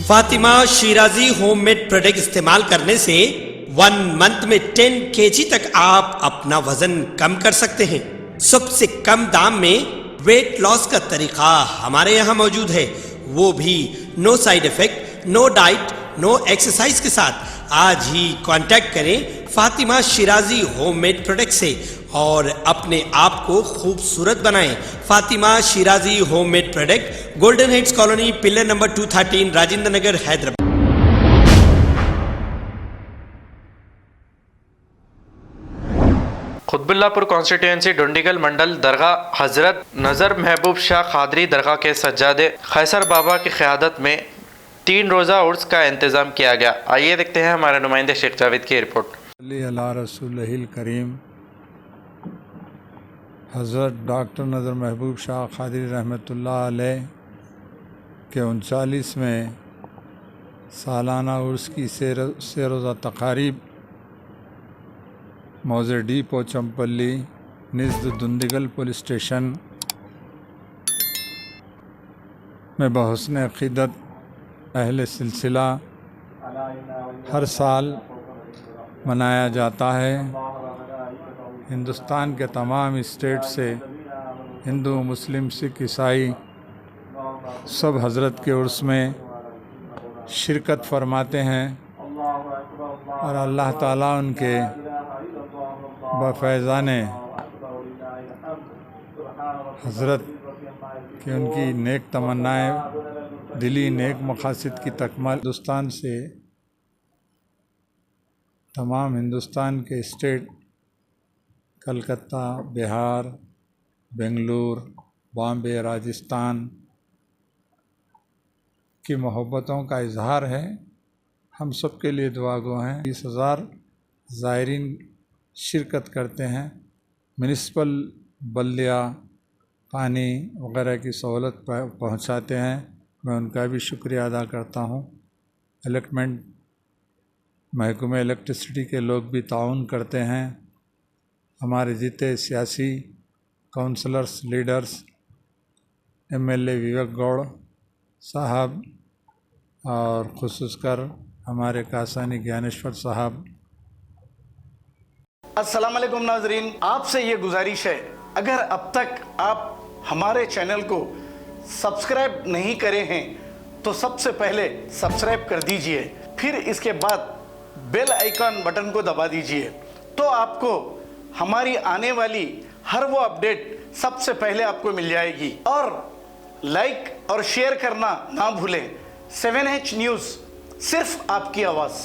Fatima Shirazi homemade product इस्तेमाल करने से 1 मंथ में 10 kg तक आप अपना वजन कम कर सकते हैं। सबसे कम दाम में वेट लॉस का तरीका हमारे यहाँ मौजूद है, वो भी no side effect, no diet, no exercise के साथ। आज ही कांटेक्ट करें फातिमा शिराजी होममेड प्रोडक्ट से और अपने आप को खूबसूरत बनाएं। Fatima Shirazi homemade product, Golden Heads colony, pillar number 213, Rajendra Nagar, Hyderabad. Quthbullapur constituency Dundigal mandal Dargah Hazrat Nazar महबूब शाह कादरी दरगाह के सज्जादे खैसर बाबा की क़यादत में 3 रोज़ा उर्स का इंतज़ाम किया गया। आइए देखते हैं हमारे नुमाइंदे शेख जावेद की रिपोर्ट। अल्लाह रसूलिल करीम हज़रत डॉक्टर नज़र महबूब शाह कादरी रहमतुल्लाह अलैह के 39वें सालाना उर्स की से रोज़ा तकारीब मौज़े D Pochampally निज़द Dundigal police station में बहुस्न अक़ीदत अहले सिलसिला हर साल मनाया जाता है। हिंदुस्तान के तमाम स्टेट से हिंदू, मुस्लिम, सिख, ईसाई सब हज़रत के उर्स में शिरकत फरमाते हैं और अल्लाह ताला उनके बफ़ैज़ान हज़रत की उनकी नेक तमन्नाएँ, दिली नेक मक़ासिद की तकमील हिंदुस्तान से तमाम हिंदुस्तान के स्टेट कलकत्ता, बिहार, बेंगलुरु, बॉम्बे, राजस्थान की मोहब्बतों का इजहार है। हम सब के लिए दुआ गो हैं। 20,000 ज़ायरीन शिरकत करते हैं। म्युनिसिपल बल्दिया पानी वगैरह की सहूलत पहुँचाते हैं, मैं उनका भी शुक्रिया अदा करता हूँ। इलेक्ट्रिक महकमे इलेक्ट्रिसिटी के लोग भी ताउन करते हैं। हमारे जितने सियासी काउंसलर्स, लीडर्स, MLA विवेक गौड़ साहब और ख़ुसूसकर हमारे कासानी ज्ञानेश्वर साहब। अस्सलाम वालेकुम नाज़रीन, आपसे ये गुजारिश है, अगर अब तक आप हमारे चैनल को सब्सक्राइब नहीं करे हैं तो सबसे पहले सब्सक्राइब कर दीजिए, फिर इसके बाद बेल आइकन बटन को दबा दीजिए, तो आपको हमारी आने वाली हर वो अपडेट सबसे पहले आपको मिल जाएगी। और लाइक और शेयर करना ना भूलें। 7H न्यूज़, सिर्फ आपकी आवाज़।